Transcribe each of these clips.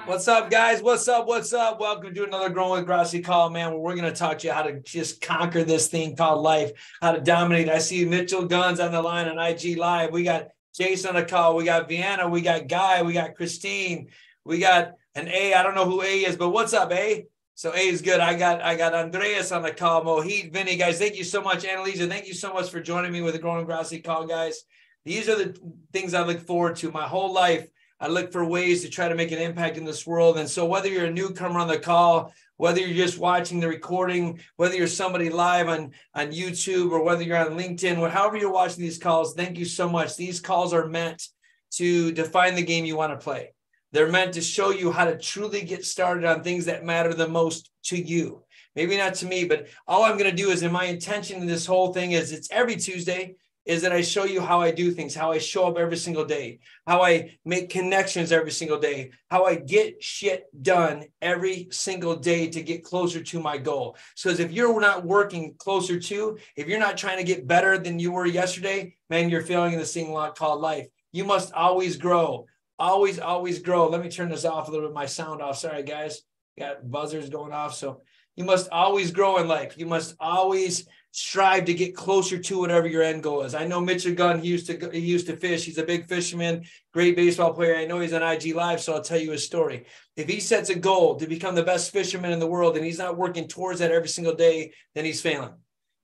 What's up, guys? What's up? What's up? Welcome to another Growing with Grossi call, man, where we're going to talk to you how to just conquer this thing called life, how to dominate. I see Mitchell Guns on the line on IG Live. We got Jason on the call. We got Vienna. We got Guy. We got Christine. We got an A. I don't know who A is, but what's up, A? So A is good. I got Andreas on the call. Mohit, Vinny, guys, thank you so much. Annalisa, thank you so much for joining me with the Growing with Grossi call, guys. These are the things I look forward to my whole life. I look for ways to try to make an impact in this world. And so whether you're a newcomer on the call, whether you're just watching the recording, whether you're somebody live on YouTube or whether you're on LinkedIn, however you're watching these calls, thank you so much. These calls are meant to define the game you want to play. They're meant to show you how to truly get started on things that matter the most to you. Maybe not to me, but all I'm going to do is, and my intention in this whole thing is, it's every Tuesday, is that I show you how I do things, how I show up every single day, how I make connections every single day, how I get shit done every single day to get closer to my goal. So as if you're not working closer to, if you're not trying to get better than you were yesterday, man, you're failing in this thing called life. You must always grow, always grow. Let me turn this off a little bit, my sound off. Sorry, guys, got buzzers going off. So you must always grow in life. You must always strive to get closer to whatever your end goal is. I know Mitchell Gunn, he used to fish. He's a big fisherman, great baseball player. I know he's on IG Live, so I'll tell you his story. If he sets a goal to become the best fisherman in the world and he's not working towards that every single day, then he's failing.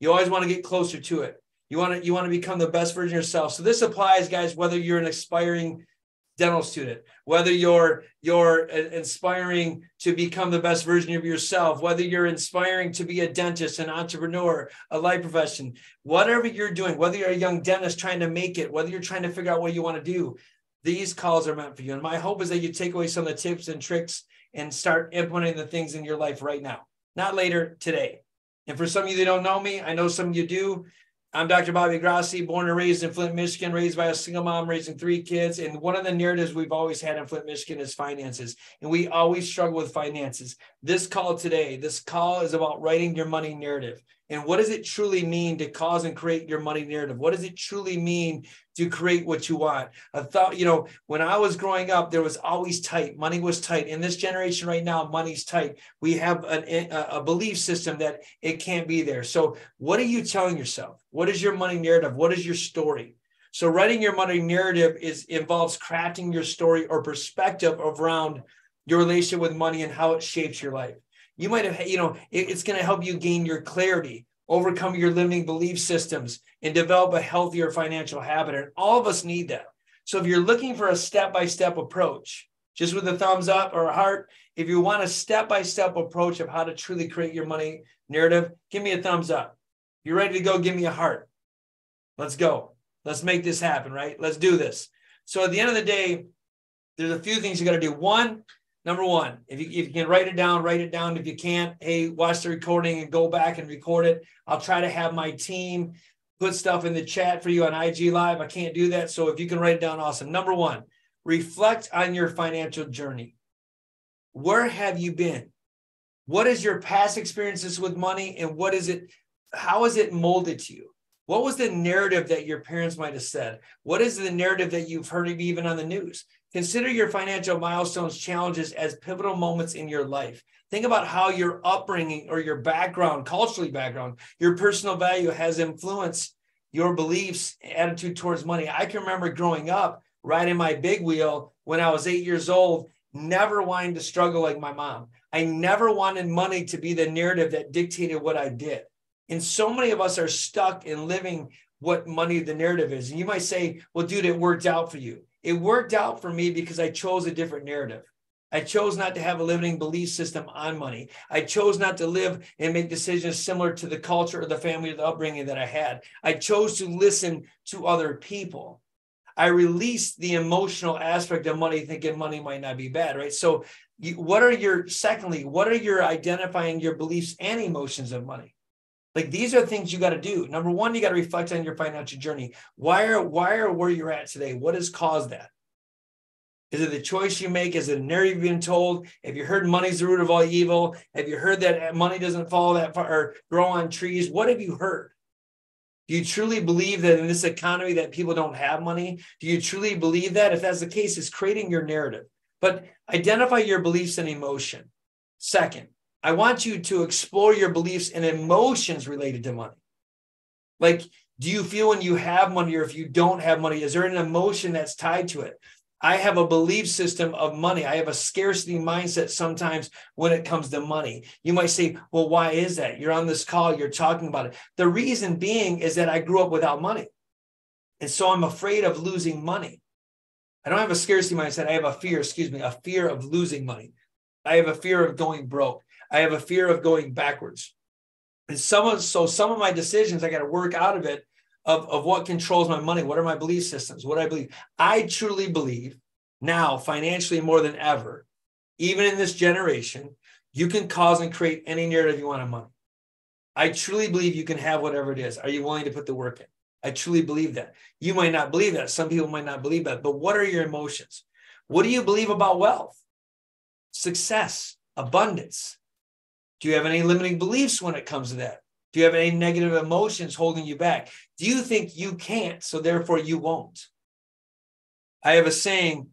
You always want to get closer to it. You want to become the best version of yourself. So this applies, guys, whether you're an aspiring dental student, whether you're inspiring to become the best version of yourself, whether you're inspiring to be a dentist, an entrepreneur, a life profession, whatever you're doing, whether you're a young dentist trying to make it, whether you're trying to figure out what you want to do, these calls are meant for you. And my hope is that you take away some of the tips and tricks and start implementing the things in your life right now, not later, today. And for some of you that don't know me, I know some of you do. I'm Dr. Bobby Grossi, born and raised in Flint, Michigan, raised by a single mom, raising 3 kids. And one of the narratives we've always had in Flint, Michigan is finances. And we always struggle with finances. This call today, this call is about writing your money narrative. And what does it truly mean to cause and create your money narrative? What does it truly mean to create what you want? I thought, when I was growing up, there was always tight. Money was tight. In this generation right now, money's tight. We have a belief system that it can't be there. So what are you telling yourself? What is your money narrative? What is your story? So writing your money narrative involves crafting your story or perspective around your relationship with money and how it shapes your life. You might have, it's going to help you gain your clarity, overcome your limiting belief systems, and develop a healthier financial habit. And all of us need that. So if you're looking for a step-by-step approach, just with a thumbs up or a heart, if you want a step-by-step approach of how to truly create your money narrative, give me a thumbs up. If you're ready to go, give me a heart. Let's go. Let's make this happen, right? Let's do this. So at the end of the day, there's a few things you got to do. Number one, if you can write it down, write it down. If you can't, hey, watch the recording and go back and record it. I'll try to have my team put stuff in the chat for you on IG Live. I can't do that. So if you can write it down, awesome. Number one, reflect on your financial journey. Where have you been? What is your past experiences with money, and how is it molded to you? What was the narrative that your parents might have said? What is the narrative that you've heard of even on the news? Consider your financial milestones, challenges as pivotal moments in your life. Think about how your upbringing or your background, culturally background, your personal value has influenced your beliefs, attitude towards money. I can remember growing up, riding my big wheel when I was 8 years old, never wanting to struggle like my mom. I never wanted money to be the narrative that dictated what I did. And so many of us are stuck in living what money the narrative is. And you might say, well, dude, it worked out for you. It worked out for me because I chose a different narrative. I chose not to have a limiting belief system on money. I chose not to live and make decisions similar to the culture or the family or the upbringing that I had. I chose to listen to other people. I released the emotional aspect of money, thinking money might not be bad, right? So what are your identifying your beliefs and emotions of money? Like, these are things you got to do. Number one, you got to reflect on your financial journey. Why are where you're at today? What has caused that? Is it the choice you make? Is it a narrative you've been told? Have you heard money's the root of all evil? Have you heard that money doesn't fall that far or grow on trees? What have you heard? Do you truly believe that in this economy that people don't have money? Do you truly believe that? If that's the case, it's creating your narrative. But identify your beliefs and emotion. Second, I want you to explore your beliefs and emotions related to money. Like, do you feel when you have money, or if you don't have money, is there an emotion that's tied to it? I have a belief system of money. I have a scarcity mindset sometimes when it comes to money. You might say, well, why is that? You're on this call, you're talking about it. The reason being is that I grew up without money. And so I'm afraid of losing money. I don't have a scarcity mindset. I have a fear of losing money. I have a fear of going broke. I have a fear of going backwards. And some of my decisions, I got to work out of it, of what controls my money. What are my belief systems? What I believe. I truly believe now, financially more than ever, even in this generation, you can cause and create any narrative you want on money. I truly believe you can have whatever it is. Are you willing to put the work in? I truly believe that. You might not believe that. Some people might not believe that. But what are your emotions? What do you believe about wealth, success, abundance? Do you have any limiting beliefs when it comes to that? Do you have any negative emotions holding you back? Do you think you can't, so therefore you won't? I have a saying,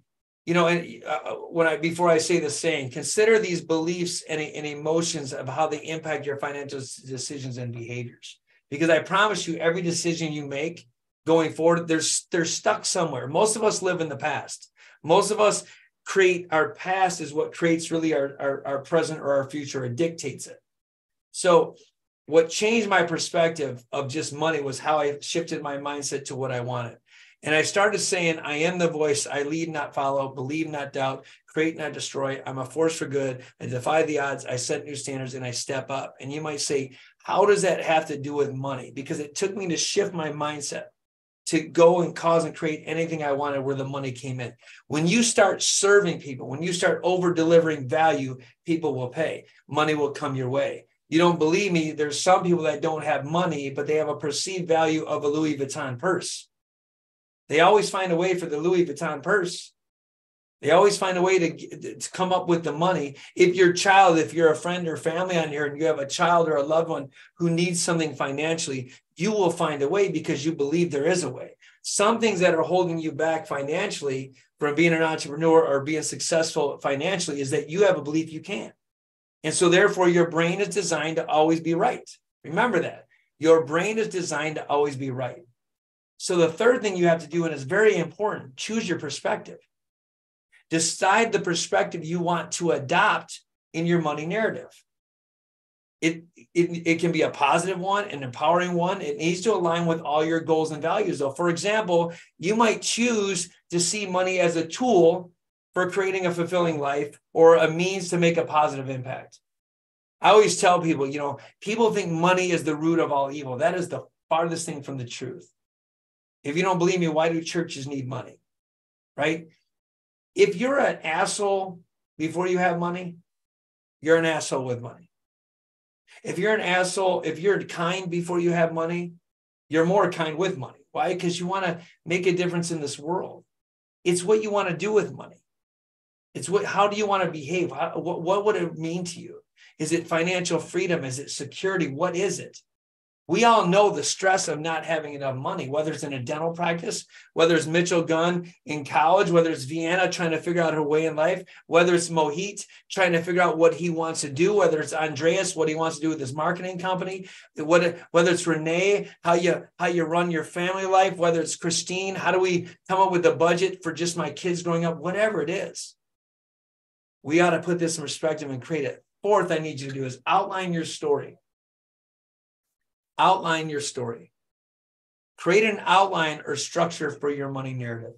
before I say the saying, consider these beliefs and emotions of how they impact your financial decisions and behaviors. Because I promise you, every decision you make going forward, they're stuck somewhere. Most of us live in the past. Most of us create our past is what creates really our present or our future. It dictates it. So what changed my perspective of just money was how I shifted my mindset to what I wanted. And I started saying, I am the voice. I lead, not follow, believe, not doubt, create, not destroy. I'm a force for good. I defy the odds. I set new standards and I step up. And you might say, how does that have to do with money? Because it took me to shift my mindset to go and cause and create anything I wanted where the money came in. When you start serving people, when you start over delivering value, people will pay. Money will come your way. You don't believe me? There's some people that don't have money, but they have a perceived value of a Louis Vuitton purse. They always find a way for the Louis Vuitton purse. They always find a way to come up with the money. If you're a friend or family on here and you have a child or a loved one who needs something financially, you will find a way because you believe there is a way. Some things that are holding you back financially from being an entrepreneur or being successful financially is that you have a belief you can't. And so therefore your brain is designed to always be right. Remember that. Your brain is designed to always be right. So the third thing you have to do, and it's very important, choose your perspective. Decide the perspective you want to adopt in your money narrative. It can be a positive one, an empowering one. It needs to align with all your goals and values, though. For example, you might choose to see money as a tool for creating a fulfilling life or a means to make a positive impact. I always tell people, people think money is the root of all evil. That is the farthest thing from the truth. If you don't believe me, why do churches need money? Right? If you're an asshole before you have money, you're an asshole with money. If you're an asshole, if you're kind before you have money, you're more kind with money. Why? Because you want to make a difference in this world. It's what you want to do with money. How do you want to behave? What would it mean to you? Is it financial freedom? Is it security? What is it? We all know the stress of not having enough money, whether it's in a dental practice, whether it's Mitchell Gunn in college, whether it's Vienna trying to figure out her way in life, whether it's Mohit trying to figure out what he wants to do, whether it's Andreas, what he wants to do with his marketing company, whether it's Renee, how you run your family life, whether it's Christine, how do we come up with a budget for just my kids growing up, whatever it is. We ought to put this in perspective and create it. Fourth, I need you to do is outline your story. Outline your story. Create an outline or structure for your money narrative.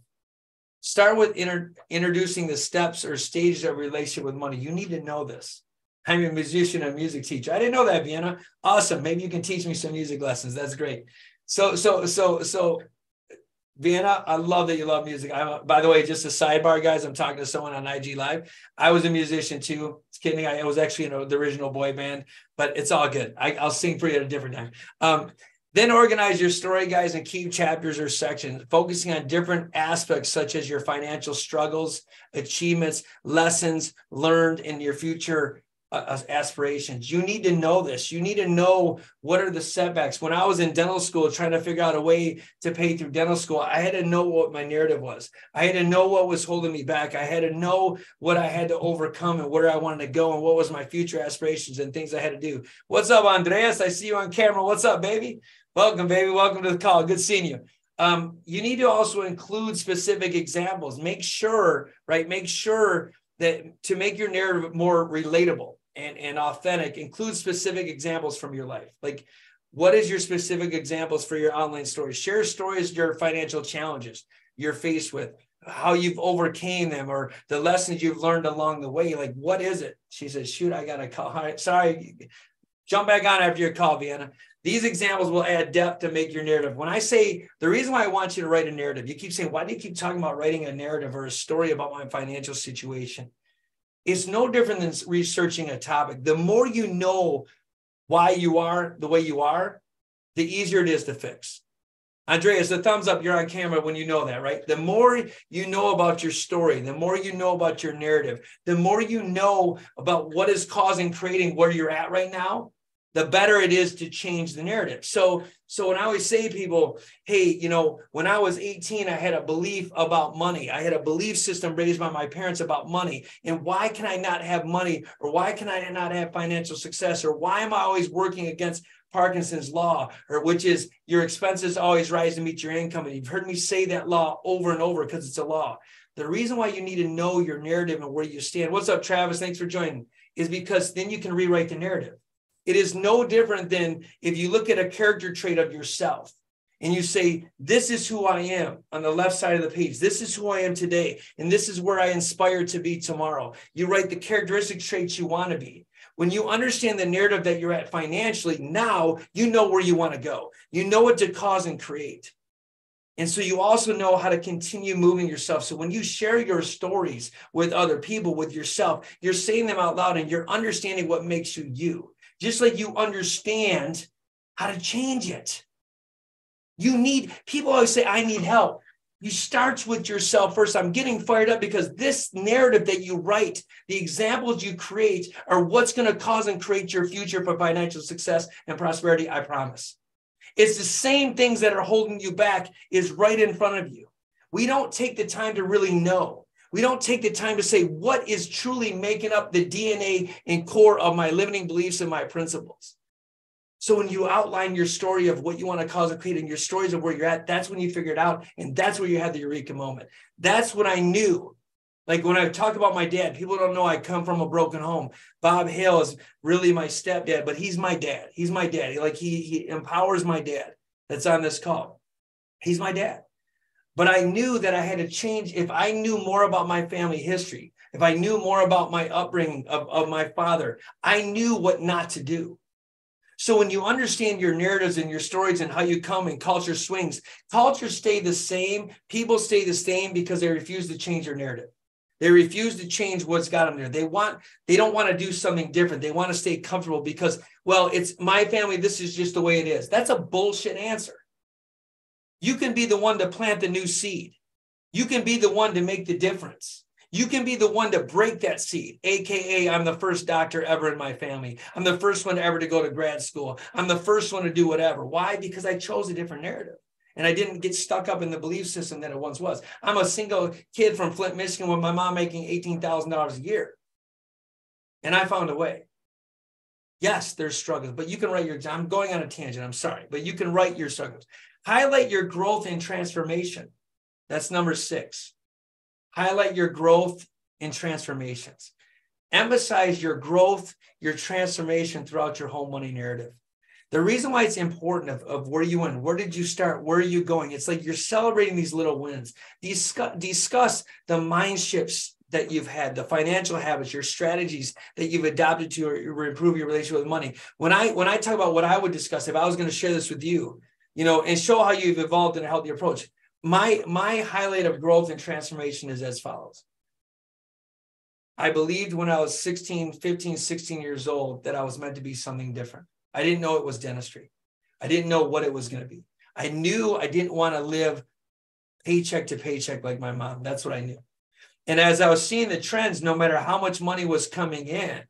Start with introducing the steps or stages of relationship with money. You need to know this. I'm a musician and music teacher. I didn't know that, Vienna. Awesome. Maybe you can teach me some music lessons. That's great. So Vienna, I love that you love music. By the way, just a sidebar, guys, I'm talking to someone on IG Live. I was a musician too. Just kidding. I was actually in the original boy band, but it's all good. I'll sing for you at a different time. Then organize your story, guys, in key chapters or sections, focusing on different aspects such as your financial struggles, achievements, lessons learned in your future aspirations. You need to know this. You need to know what are the setbacks. When I was in dental school trying to figure out a way to pay through dental school, I had to know what my narrative was. I had to know what was holding me back. I had to know what I had to overcome and where I wanted to go and what was my future aspirations and things I had to do. What's up, Andreas? I see you on camera. What's up, baby? Welcome, baby. Welcome to the call. Good seeing you. You need to also include specific examples. Make sure that to make your narrative more relatable and authentic, include specific examples from your life. Like, what is your specific examples for your online stories? Share stories, your financial challenges you're faced with, how you've overcame them, or the lessons you've learned along the way. Like, what is it? She says, shoot, I got a call. Sorry, jump back on after your call, Vienna. These examples will add depth to make your narrative. When I say, the reason why I want you to write a narrative, you keep saying, why do you keep talking about writing a narrative or a story about my financial situation? It's no different than researching a topic. The more you know why you are the way you are, the easier it is to fix. Andreas, the thumbs up, you're on camera when you know that, right? The more you know about your story, the more you know about your narrative, the more you know about what is causing, creating where you're at right now, the better it is to change the narrative. So when I always say to people, hey, when I was 18, I had a belief about money. I had a belief system raised by my parents about money. And why can I not have money? Or why can I not have financial success? Or why am I always working against Parkinson's law, or which is your expenses always rise to meet your income? And you've heard me say that law over and over because it's a law. The reason why you need to know your narrative and where you stand, what's up, Travis? Thanks for joining, is because then you can rewrite the narrative. It is no different than if you look at a character trait of yourself and you say, this is who I am on the left side of the page. This is who I am today. And this is where I aspire to be tomorrow. You write the characteristic traits you want to be. When you understand the narrative that you're at financially, now you know where you want to go. You know what to cause and create. And so you also know how to continue moving yourself. So when you share your stories with other people, with yourself, you're saying them out loud and you're understanding what makes you you. Just like you understand how to change it. People always say, I need help. You start with yourself first. I'm getting fired up because this narrative that you write, the examples you create are what's going to cause and create your future for financial success and prosperity, I promise. It's the same things that are holding you back is right in front of you. We don't take the time to really know. We don't take the time to say what is truly making up the DNA and core of my limiting beliefs and my principles. So when you outline your story of what you want to cause or create and your stories of where you're at, that's when you figure it out. And that's where you had the eureka moment. That's when I knew. Like when I talk about my dad, people don't know I come from a broken home. Bob Hale is really my stepdad, but he's my dad. He's my dad. He empowers my dad that's on this call. He's my dad. But I knew that I had to change. If I knew more about my family history, if I knew more about my upbringing of my father, I knew what not to do. So when you understand your narratives and your stories and how you come and culture swings, cultures stay the same. People stay the same because they refuse to change their narrative. They refuse to change what's got them there. They don't want to do something different. They want to stay comfortable because, well, it's my family. This is just the way it is. That's a bullshit answer. You can be the one to plant the new seed. You can be the one to make the difference. You can be the one to break that seed, AKA I'm the first doctor ever in my family. I'm the first one ever to go to grad school. I'm the first one to do whatever. Why? Because I chose a different narrative. And I didn't get stuck up in the belief system that it once was. I'm a single kid from Flint, Michigan with my mom making $18,000 a year. And I found a way. Yes, there's struggles, but you can write I'm going on a tangent, I'm sorry, but you can write your struggles. Highlight your growth and transformation. That's number 6. Highlight your growth and transformations. Emphasize your growth, your transformation throughout your whole money narrative. The reason why it's important of where you went, where did you start, where are you going? It's like you're celebrating these little wins. Discuss the mind shifts that you've had, the financial habits, your strategies that you've adopted to improve your relationship with money. When I talk about what I would discuss, if I was going to share this with you, and show how you've evolved in a healthy approach, my highlight of growth and transformation is as follows. I believed when I was 15, 16 years old that I was meant to be something different. I didn't know it was dentistry. I didn't know what it was going to be. I knew I didn't want to live paycheck to paycheck like my mom. That's what I knew. And as I was seeing the trends, no matter how much money was coming in,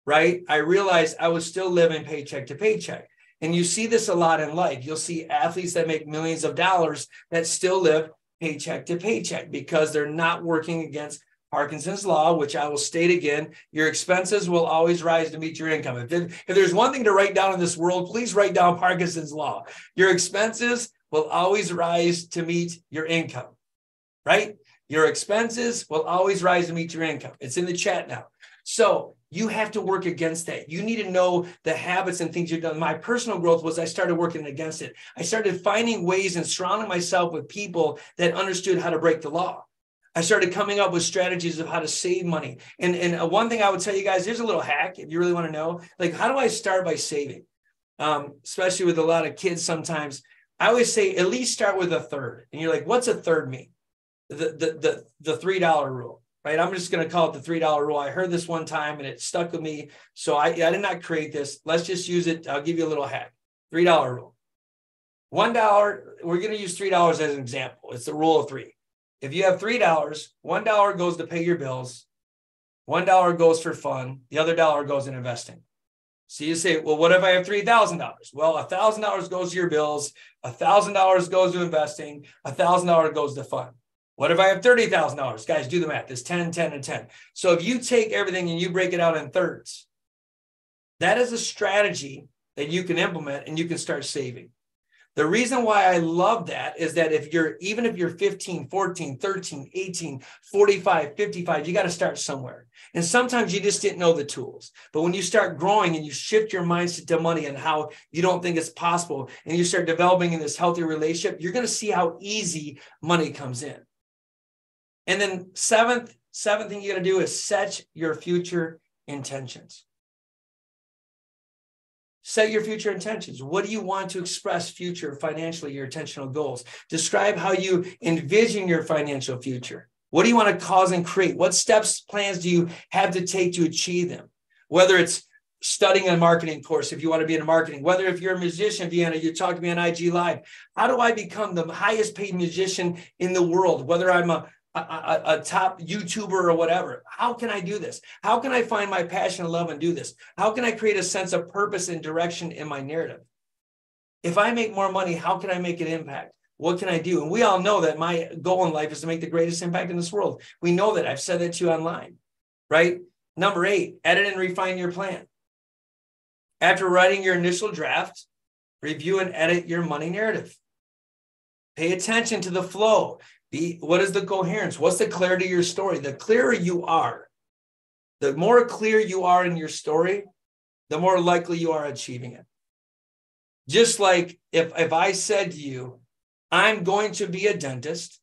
right, I realized I was still living paycheck to paycheck. And you see this a lot in life. You'll see athletes that make millions of dollars that still live paycheck to paycheck because they're not working against Parkinson's law, which I will state again, your expenses will always rise to meet your income. If there's one thing to write down in this world, please write down Parkinson's law. Your expenses will always rise to meet your income, right? Your expenses will always rise to meet your income. It's in the chat now. So you have to work against that. You need to know the habits and things you've done. My personal growth was I started working against it. I started finding ways and surrounding myself with people that understood how to break the law. I started coming up with strategies of how to save money. And one thing I would tell you guys, here's a little hack if you really want to know, like, how do I start by saving? Especially with a lot of kids sometimes. I always say at least start with a third. And you're like, what's a third mean? The $3 rule, right? I'm just going to call it the $3 rule. I heard this one time and it stuck with me. So I did not create this. Let's just use it. I'll give you a little hack. $3 rule. $1, we're going to use $3 as an example. It's the rule of three. If you have $3, $1 goes to pay your bills, $1 goes for fun, the other dollar goes in investing. So you say, well, what if I have $3,000? Well, $1,000 goes to your bills, $1,000 goes to investing, $1,000 goes to fun. What if I have $30,000? Guys, do the math. It's 10, 10, and 10. So if you take everything and you break it out in thirds, that is a strategy that you can implement and you can start saving. The reason why I love that is that even if you're 15, 14, 13, 18, 45, 55, you got to start somewhere. And sometimes you just didn't know the tools. But when you start growing and you shift your mindset to money and how you don't think it's possible, and you start developing in this healthy relationship, you're going to see how easy money comes in. And then seventh thing you got to do is set your future intentions. Set your future intentions. What do you want to express future financially, your intentional goals? Describe how you envision your financial future. What do you want to cause and create? What steps, plans do you have to take to achieve them? Whether it's studying a marketing course, if you want to be in marketing, whether if you're a musician, Vienna, you talk to me on IG Live. How do I become the highest paid musician in the world? Whether I'm a top YouTuber or whatever. How can I do this? How can I find my passion and love and do this? How can I create a sense of purpose and direction in my narrative? If I make more money, how can I make an impact? What can I do? And we all know that my goal in life is to make the greatest impact in this world. We know that. I've said that to you online, right? Number 8, edit and refine your plan. After writing your initial draft, review and edit your money narrative. Pay attention to the flow. What is the coherence? What's the clarity of your story? The clearer you are, the more clear you are in your story, the more likely you are achieving it. Just like if I said to you, I'm going to be a dentist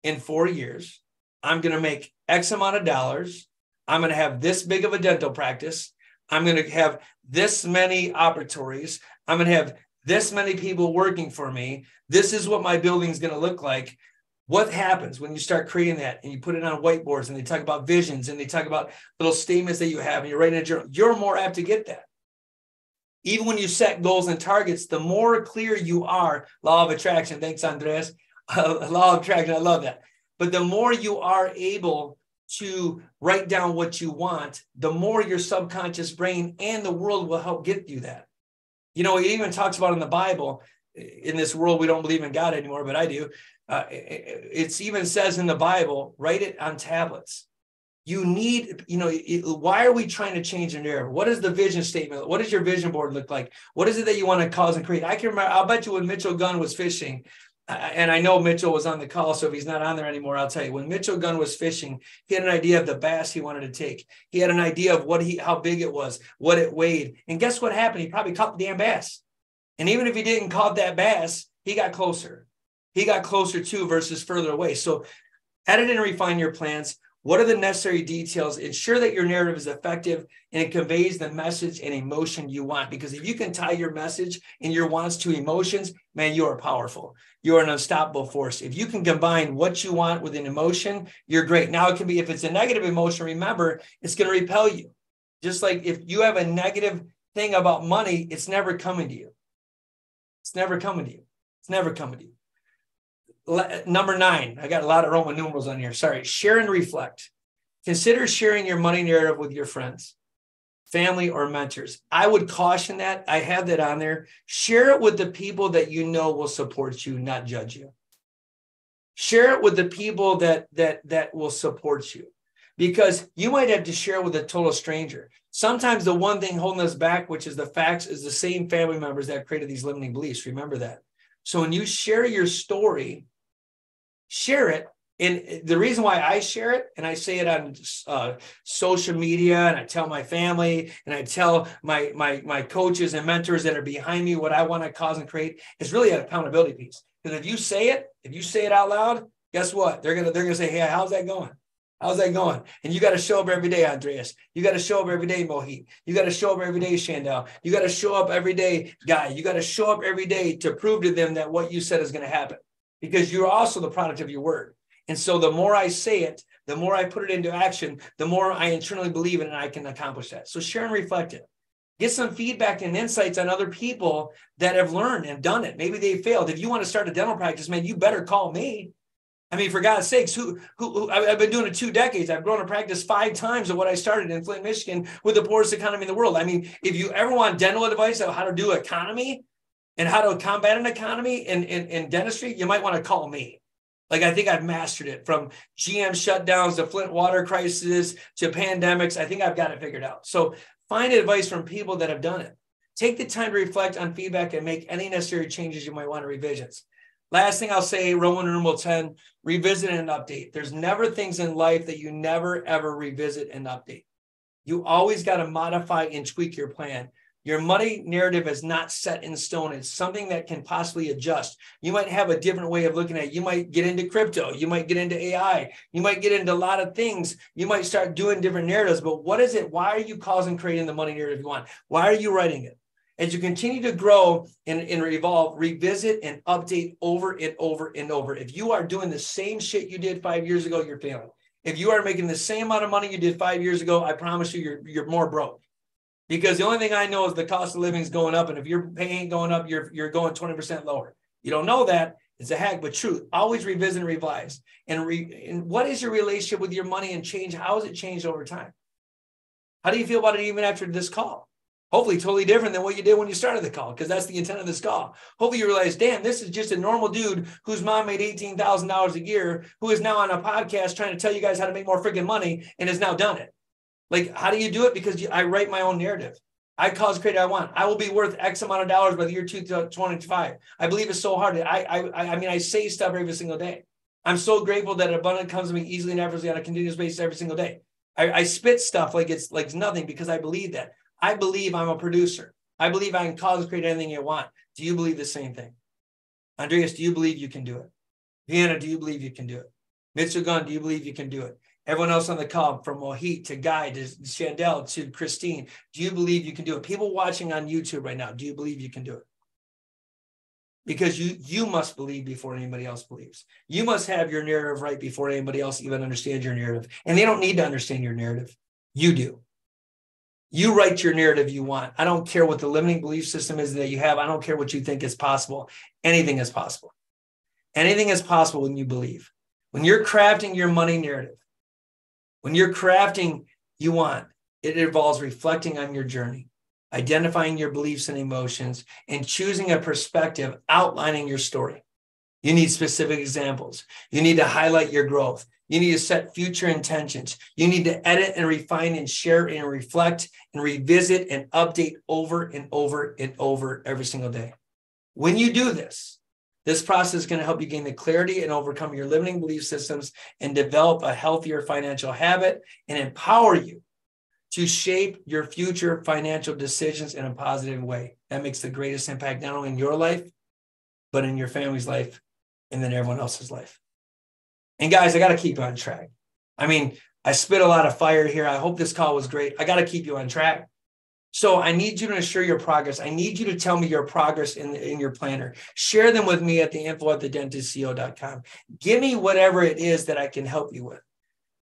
in 4 years, I'm going to make X amount of dollars, I'm going to have this big of a dental practice, I'm going to have this many operatories, I'm going to have this many people working for me, this is what my building is going to look like. What happens when you start creating that and you put it on whiteboards and they talk about visions and they talk about little statements that you have and you're writing in a journal? You're more apt to get that. Even when you set goals and targets, the more clear you are, law of attraction. Thanks, Andres. Law of attraction. I love that. But the more you are able to write down what you want, the more your subconscious brain and the world will help get you that. You know, it even talks about in the Bible, in this world, we don't believe in God anymore, but I do. It even says in the Bible, write it on tablets. You need, why are we trying to change an era? What is the vision statement? What does your vision board look like? What is it that you want to cause and create? I can remember, I'll bet you when Mitchell Gunn was fishing, and I know Mitchell was on the call, so if he's not on there anymore, I'll tell you, when Mitchell Gunn was fishing, he had an idea of the bass he wanted to take. He had an idea of how big it was, what it weighed. And guess what happened? He probably caught the damn bass. And even if he didn't caught that bass, he got closer. He got closer too versus further away. So edit and refine your plans. What are the necessary details? Ensure that your narrative is effective and it conveys the message and emotion you want. Because if you can tie your message and your wants to emotions, man, you are powerful. You are an unstoppable force. If you can combine what you want with an emotion, you're great. Now it can be, if it's a negative emotion, remember, it's going to repel you. Just like if you have a negative thing about money, it's never coming to you. It's never coming to you. It's never coming to you. Number 9, I got a lot of Roman numerals on here. Sorry. Share and reflect. Consider sharing your money narrative with your friends. family, or mentors. I would caution that. I have that on there. Share it with the people that you know will support you, not judge you. Share it with the people that will support you, because you might have to share it with a total stranger. Sometimes the one thing holding us back, which is the facts, is the same family members that created these limiting beliefs. Remember that. So when you share your story, share it. And the reason why I share it, and I say it on social media, and I tell my family, and I tell my coaches and mentors that are behind me what I want to cause and create, is really an accountability piece. Because if you say it out loud, guess what? They're gonna say, hey, how's that going? How's that going? And you got to show up every day, Andreas. You got to show up every day, Mohit. You got to show up every day, Shandell. You got to show up every day, Guy. You got to show up every day to prove to them that what you said is going to happen, because you're also the product of your word. And so the more I say it, the more I put it into action, the more I internally believe in it, and I can accomplish that. So share and reflect it. Get some feedback and insights on other people that have learned and done it. Maybe they failed. If you want to start a dental practice, man, you better call me. I mean, for God's sakes, I've been doing it 2 decades. I've grown a practice 5 times of what I started in Flint, Michigan, with the poorest economy in the world. I mean, if you ever want dental advice on how to do economy and how to combat an economy in dentistry, you might want to call me. Like, I think I've mastered it, from GM shutdowns to Flint water crisis to pandemics. I think I've got it figured out. So find advice from people that have done it. Take the time to reflect on feedback and make any necessary changes you might want to revisions. Last thing I'll say, Roman numeral 10, revisit and update. There's never things in life that you never, ever revisit and update. You always got to modify and tweak your plan. Your money narrative is not set in stone. It's something that can possibly adjust. You might have a different way of looking at it. You might get into crypto. You might get into AI. You might get into a lot of things. You might start doing different narratives. But what is it? Why are you causing creating the money narrative you want? Why are you writing it? As you continue to grow and evolve, revisit and update over and over and over. If you are doing the same shit you did 5 years ago, you're failing. If you are making the same amount of money you did 5 years ago, I promise you, you're more broke. Because the only thing I know is the cost of living is going up. And if your pay ain't going up, you're going 20% lower. You don't know that. It's a hack, but truth. Always revisit and revise. And what is your relationship with your money and change? How has it changed over time? How do you feel about it even after this call? Hopefully totally different than what you did when you started the call, because that's the intent of this call. Hopefully you realize, damn, this is just a normal dude whose mom made $18,000 a year, who is now on a podcast trying to tell you guys how to make more freaking money and has now done it. Like, how do you do it? Because I write my own narrative. I cause create I want. I will be worth X amount of dollars by the year 2025. I believe it's so hard. I mean, I say stuff every single day. I'm so grateful that abundance comes to me easily and effortlessly on a continuous basis every single day. I spit stuff like it's nothing, because I believe that. I believe I'm a producer. I believe I can cause and create anything you want. Do you believe the same thing? Andreas, do you believe you can do it? Vienna, do you believe you can do it? Mitchell Gunn, do you believe you can do it? Everyone else on the call, from Mohit to Guy to Shandell to Christine, do you believe you can do it? People watching on YouTube right now, do you believe you can do it? Because you must believe before anybody else believes. You must have your narrative right before anybody else even understands your narrative. And they don't need to understand your narrative. You do. You write your narrative you want. I don't care what the limiting belief system is that you have. I don't care what you think is possible. Anything is possible. Anything is possible when you believe. When you're crafting your money narrative, when you're crafting you want, it involves reflecting on your journey, identifying your beliefs and emotions, and choosing a perspective, outlining your story. You need specific examples. You need to highlight your growth. You need to set future intentions. You need to edit and refine and share and reflect and revisit and update over and over and over every single day. When you do this, this process is going to help you gain the clarity and overcome your limiting belief systems and develop a healthier financial habit and empower you to shape your future financial decisions in a positive way. That makes the greatest impact, not only in your life, but in your family's life and then everyone else's life. And guys, I got to keep you on track. I mean, I spit a lot of fire here. I hope this call was great. I got to keep you on track. So I need you to share your progress. I need you to tell me your progress in your planner. Share them with me at the info@thedentistco.com. Give me whatever it is that I can help you with.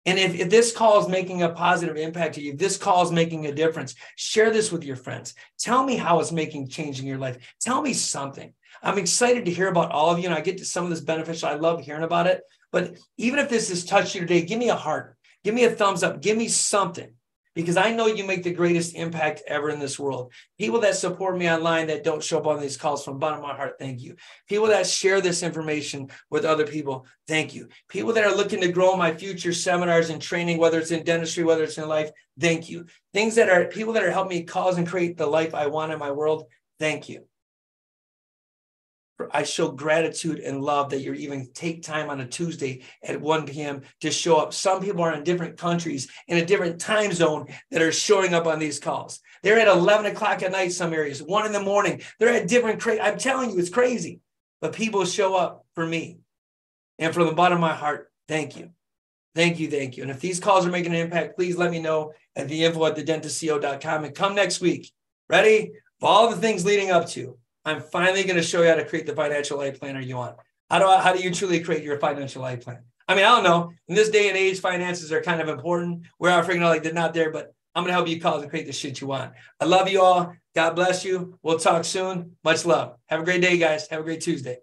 And if this call is making a positive impact to you, if this call is making a difference, share this with your friends. Tell me how it's making change in your life. Tell me something. I'm excited to hear about all of you, and I get to some of this beneficial. I love hearing about it. But even if this has touched you today, give me a heart. Give me a thumbs up. Give me something. because I know you make the greatest impact ever in this world. People that support me online that don't show up on these calls, from the bottom of my heart, thank you. People that share this information with other people, thank you. People that are looking to grow my future seminars and training, whether it's in dentistry, whether it's in life, thank you. People that are helping me cause and create the life I want in my world, thank you. I show gratitude and love that you even take time on a Tuesday at 1 p.m. to show up. Some people are in different countries in a different time zone that are showing up on these calls. They're at 11 o'clock at night, some areas, 1 in the morning. They're at different, I'm telling you, it's crazy. But people show up for me. And from the bottom of my heart, thank you. Thank you, thank you. And if these calls are making an impact, please let me know at theinfo@thedentistco.com. And come next week, ready? For all the things leading up to, I'm finally going to show you how to create the financial life planner you want. How do you truly create your financial life plan? I mean, I don't know. In this day and age, finances are kind of important. We're out figuring out like they're not there, but I'm going to help you cause and create the shit you want. I love you all. God bless you. We'll talk soon. Much love. Have a great day, guys. Have a great Tuesday.